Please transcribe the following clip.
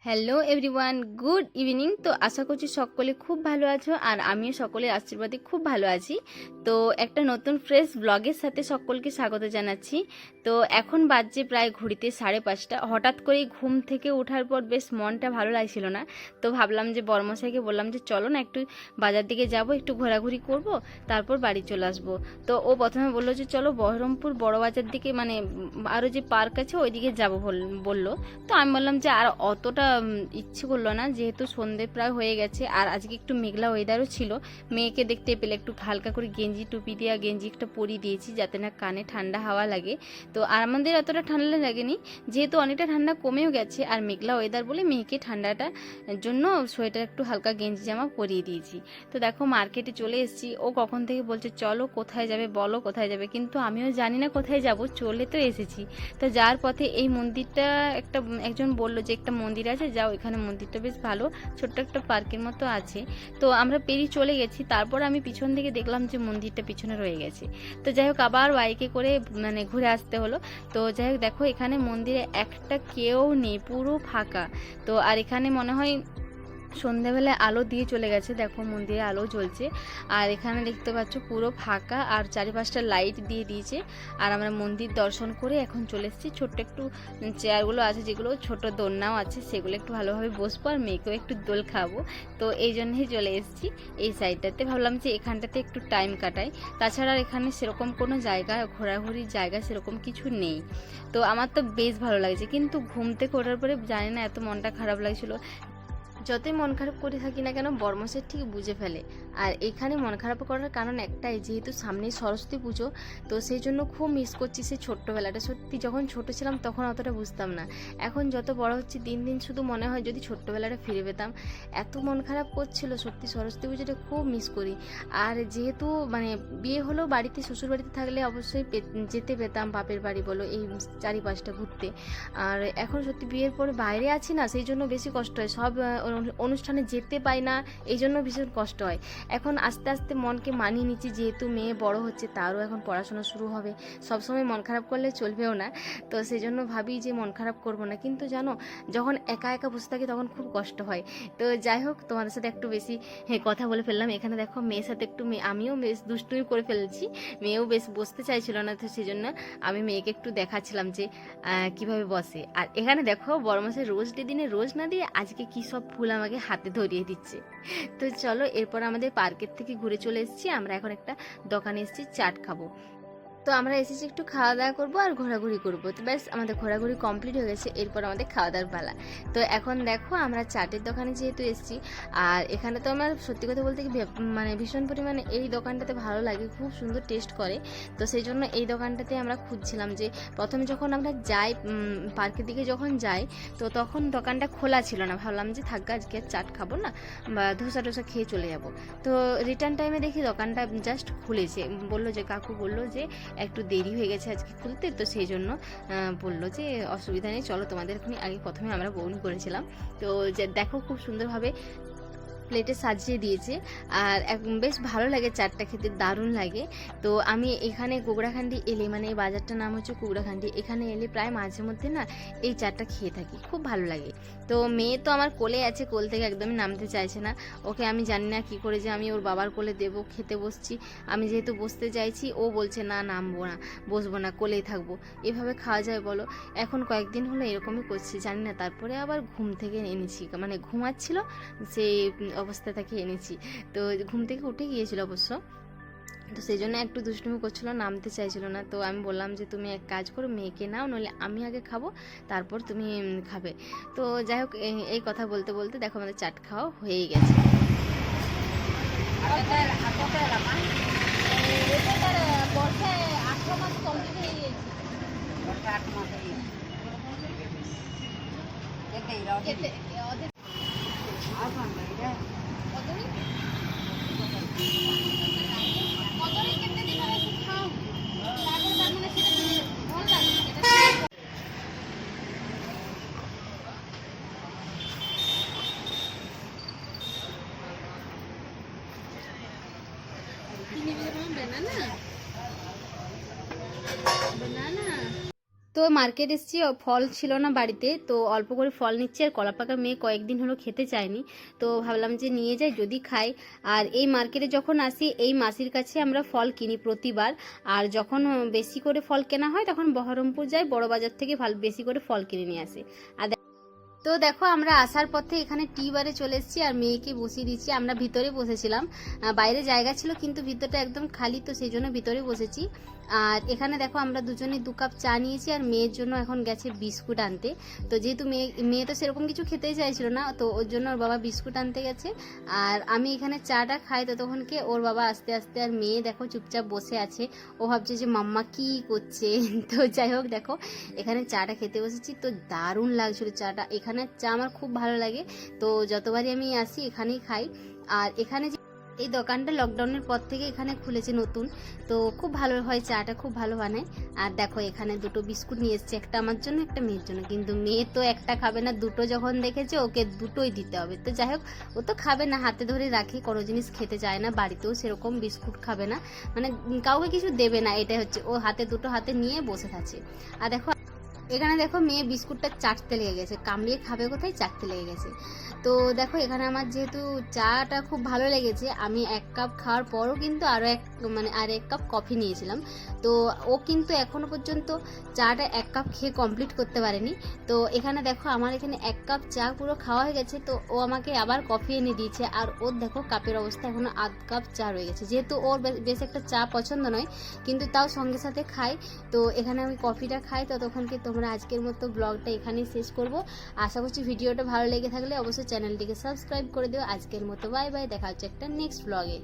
Hello everyone, good evening. তো আশা করছি সকলে খুব ভালো আছো আর আমিও সকলের আশীর্বাদে খুব ভালো আছি। তো একটা নতুন ফ্রেশ ব্লগের সাথে সকলকে স্বাগত জানাচ্ছি। তো এখন বাজছে প্রায় ঘড়িতে 5:30। হঠাৎ করেই ঘুম থেকে ওঠার পর বেশ মনটা ভালো লাগছিল না। তো ভাবলাম যে বড়মশাইকে বললাম যে চলো না একটু বাজার দিকে যাব, একটু ঘোরাঘুরি করব, তারপর বাড়ি চলে আসবো। তো ও প্রথমে বললো যে চলো বহরমপুর বড় বাজার দিকে, মানে আরও যে পার্ক আছে ওইদিকে যাবো বললো। তো আমি বললাম যে আর অতটা ইচ্ছে করলো না, যেহেতু সন্ধে প্রায় হয়ে গেছে আর আজকে একটু মেঘলা ওয়েদারও ছিল। মেয়েকে দেখতে পেলে একটু হালকা করে গেঞ্জি টুপি দিয়ে গেঞ্জি একটা পরিয়ে দিয়েছি যাতে না কানে ঠান্ডা হাওয়া লাগে। তো আর আমাদের অতটা ঠান্ডা লাগেনি, যেহেতু অনেকটা ঠান্ডা কমেও গেছে আর মেঘলা ওয়েদার বলে মেয়েকে ঠান্ডাটার জন্য সোয়েটার একটু হালকা গেঞ্জি জামা পরিয়ে দিয়েছি। তো দেখো মার্কেটে চলে এসেছি। ও কখন থেকে বলছে চলো কোথায় যাবে বলো কোথায় যাবে, কিন্তু আমিও জানি না কোথায় যাব, চলে তো এসেছি। তো যার পথে এই মন্দিরটা একজন বলল যে একটা মন্দির আছে, যাও এখানে মন্দিরটা বেশ ভালো, ছোট্ট একটা পার্কের মতো আছে। তো আমরা পেরিয়ে চলে গেছি, তারপর আমি পিছন থেকে দেখলাম যে মন্দিরটা পিছনে রয়ে গেছে। তো যাই হোক আবার বাইকে করে ঘুরে আসতে হলো। তো যাই হোক দেখো এখানে মন্দিরে একটা কেউ নেই, পুরো ফাঁকা। তো আর এখানে মনে হয় সন্ধ্যাবেলায় আলো দিয়ে চলে গেছে, দেখো মন্দিরে আলো জ্বলছে। আর এখানে দেখতে পাচ্ছ পুরো ফাঁকা আর চারিপাশটা লাইট দিয়ে দিয়েছে। আর আমরা মন্দির দর্শন করে এখন চলে এসেছি। ছোট্ট একটু চেয়ারগুলো আছে, যেগুলো ছোট দোলনাও আছে, সেগুলো একটু ভালোভাবে বসবো আর মেয়েকেও একটু দোল খাবো। তো এই জন্যই চলে এসেছি এই সাইডটাতে, ভাবলাম যে এখানটাতে একটু টাইম কাটাই। তাছাড়া আর এখানে সেরকম কোনো জায়গা, ঘোরাঘুরির জায়গা সেরকম কিছু নেই। তো আমার তো বেশ ভালো লাগছে, কিন্তু ঘুম থেকে ওঠার পরে জানি না এত মনটা খারাপ লাগছিল। যতই মন খারাপ করে থাকি না কেন বর্মশের ঠিক বুঝে ফেলে। আর এখানে মন খারাপ করার কারণ একটাই, যেহেতু সামনেই সরস্বতী পুজো, তো সেই জন্য খুব মিস করছি সেই ছোট্টবেলাটা। সত্যি যখন ছোট ছিলাম তখন অতটা বুঝতাম না, এখন যত বড় হচ্ছে দিন দিন শুধু মনে হয় যদি ছোট্টবেলাটা ফিরে পেতাম। এত মন খারাপ করছিল সত্যি, সরস্বতী পুজোটা খুব মিস করি। আর যেহেতু বিয়ে হলেও বাড়িতে, শ্বশুর বাড়িতে থাকলে অবশ্যই যেতে পেতাম বাপের বাড়ি বলো, এই চারিপাশটা ঘুরতে। আর এখন সত্যি বিয়ের পরে বাইরে আছি না, সেই জন্য বেশি কষ্ট হয়, সব অনুষ্ঠানে যেতে পাই না, এই জন্য ভীষণ কষ্ট হয়। এখন আস্তে আস্তে মনকে মানিয়ে নিচ্ছি, যেহেতু মেয়ে বড় হচ্ছে, তারও এখন পড়াশোনা শুরু হবে, সবসময় মন খারাপ করলে চলবেও না। তো সেই জন্য ভাবি যে মন খারাপ করব না, কিন্তু জানো যখন একা একা বসে থাকি তখন খুব কষ্ট হয়। তো যাই হোক তোমাদের সাথে একটু বেশি কথা বলে ফেললাম। এখানে দেখো মেয়ের সাথে একটু আমিও বেশ দুষ্টুমি করে ফেলেছি, মেয়েও বেশ বসতে চাইছিল না, তো সেই জন্য আমি মেয়েকে একটু দেখাচ্ছিলাম যে কিভাবে বসে। আর এখানে দেখো বড় মাসের রোজ দিনে রোজ না দিয়ে আজকে কি সব ফুল আমাকে হাতে ধরিয়ে দিচ্ছে। তো চলো এরপর আমাদের পার্কের থেকে ঘুরে চলে এসেছি, আমরা এখন একটা দোকানে এসেছি চাট খাবো। তো আমরা এসেছি একটু খাওয়া দাওয়া করবো আর ঘোরাঘুরি করবো। তো ব্যাস আমাদের ঘোরাঘুরি কমপ্লিট হয়ে গেছে, এরপর আমাদের খাওয়া দাওয়ার পালা। তো এখন দেখো আমরা চাটের দোকানে যেহেতু এসেছি, আর এখানে তো আমার সত্যি কথা বলতে কি ভীষণ পরিমাণে এই দোকানটাতে ভালো লাগে, খুব সুন্দর টেস্ট করে। তো সেই জন্য এই দোকানটাতে আমরা খুঁজছিলাম যে প্রথমে যখন আমরা যাই পার্কের দিকে যখন যাই, তো তখন দোকানটা খোলা ছিল না, ভাবলাম যে থাক আজকে চাট খাবো না বা ধোসা টোসা খেয়ে চলে যাব। তো রিটার্ন টাইমে দেখি দোকানটা জাস্ট খুলেছে, বললো যে কাকু বললো যে একটু দেরি হয়ে গেছে আজকে খুলতে, তো সেই জন্য বললো যে অসুবিধা নেই, চলো তোমাদের এখানে আগে প্রথমে আমরা বউনি করেছিলাম। তো যে দেখো খুব সুন্দরভাবে প্লেটে সাজিয়ে দিয়েছে। আর বেশ ভালো লাগে চাটটা খেতে, দারুণ লাগে। তো আমি এখানে কুকড়াখান্ডি এলে, এই বাজারটার নাম হচ্ছে কুকড়াখান্ডি, এখানে এলে প্রায় মাঝে মধ্যে না এই চাটটা খেয়ে থাকি, খুব ভালো লাগে। তো মেয়ে তো আমার কোলে আছে, কোল থেকে একদমই নামতে চাইছে না, ওকে আমি জানি না কী করে যে আমি ওর বাবার কোলে দেবো। খেতে বসছি, আমি যেহেতু বসতে চাইছি, ও বলছে না নামবো না, বসবো না, কোলেই থাকবো। এভাবে খাওয়া যায় বলো? এখন কয়েকদিন হলো এরকমই করছি, জানি না। তারপরে আবার ঘুম থেকে এনেছি, ঘুমাচ্ছিল সেই অবস্থা থেকে এনেছি। তো ঘুম থেকে উঠে গিয়েছিল অবশ্য, তো সেই জন্য একটু দুষ্টুমি করছিল, নামতে চাইছিল না। তো আমি বললাম যে তুমি এক কাজ করো, মেয়েকে নাও, নইলে আমি আগে খাবো তারপর তুমি খাবে। তো যাই হোক এই কথা বলতে বলতে দেখো আমাদের চাট খাওয়া হয়েই গেছে। তো মার্কেট এসেছি, ফল ছিল না বাড়িতে, তো অল্প করে ফল নিচ্ছি। আর কলা পাকা মেয়ে কয়েকদিন হলো খেতে চায়নি, তো ভাবলাম যে নিয়ে যাই যদি খাই। আর এই মার্কেটে যখন আসি এই মাসির কাছে আমরা ফল কিনি প্রতিবার। আর যখন বেশি করে ফল কেনা হয় তখন বহরমপুর যাই, বড় বাজার থেকে বেশি করে ফল কিনে নিয়ে আসি। আর তো দেখো আমরা আসার পথে এখানে টি বারে চলে এসেছি আর মেয়েকে বসিয়ে দিচ্ছি। আমরা ভিতরে বসেছিলাম, বাইরে জায়গা ছিল কিন্তু ভিতরটা একদম খালি, তো সেই জন্য ভিতরে বসেছি। আর এখানে দেখো আমরা দুজনে 2 কাপ চা নিয়েছি আর মেয়ের জন্য এখন গেছে বিস্কুট আনতে। তো যেহেতু মেয়ে তো সেরকম কিছু খেতেই চাইছিল না, তো ওর জন্য ওর বাবা বিস্কুট আনতে গেছে। আর আমি এখানে চাটা খাই ততক্ষণকে ওর বাবা আস্তে আস্তে, আর মেয়ে দেখো চুপচাপ বসে আছে, ও ভাবছে যে মাম্মা কি করছে। তো যাই হোক দেখো এখানে চাটা খেতে বসেছি, তো দারুণ লাগছিল চাটা। এখানে চা আমার খুব ভালো লাগে, তো যতবারই আমি আসি এখানেই খাই। আর এখানে এই দোকানটা লকডাউনের পর থেকে এখানে খুলেছে নতুন, তো খুব ভালো হয় চাটা, খুব ভালো বানায়। আর দেখো এখানে 2টো বিস্কুট নিয়ে এসছে, একটা আমার জন্য একটা মেয়ের জন্য, কিন্তু মেয়ে তো একটা খাবে না, 2টো যখন দেখেছে ওকে 2টোই দিতে হবে। তো যাই হোক ও তো খাবে না, হাতে ধরে রাখি, কোনো জিনিস খেতে চায় না, বাড়িতেও সেরকম বিস্কুট খাবে না, মানে কাউকে কিছু দেবে না, এটাই হচ্ছে, ও দুটো হাতে নিয়ে বসে থাকে। আর দেখো এখানে দেখো মেয়ে বিস্কুটটা চাটতে লেগে গেছে, কামড়িয়ে খাবে কোথায়, চাটতে লেগে গেছে। তো দেখো এখানে আমার যেহেতু চাটা খুব ভালো লেগেছে, আমি 1 কাপ খাওয়ার পরও কিন্তু আর 1 কাপ কফি নিয়েছিলাম। তো ও কিন্তু এখনো পর্যন্ত চাটা 1 কাপ খেয়ে কমপ্লিট করতে পারেনি। তো এখানে দেখো আমার এখানে 1 কাপ চা পুরো খাওয়া হয়ে গেছে, তো ও আমাকে আবার কফি এনে দিয়েছে। আর ওর দেখো কাপের অবস্থা এখনো আধ কাপ চা রয়ে গেছে, যেহেতু ওর বেশ একটা চা পছন্দ নয়, কিন্তু তাও সঙ্গে সাথে খাই। তো এখানে আমি কফিটা খাই, ততক্ষণকে তোমরা আজকের মতো ব্লগটা এখানেই শেষ করব। আশা করছি ভিডিওটা ভালো লেগে থাকলে অবশ্যই চ্যানেলটিকে সাবস্ক্রাইব করে দিও। আজকের মতো বাই বাই, দেখা হচ্ছে একটা নেক্সট ব্লগে।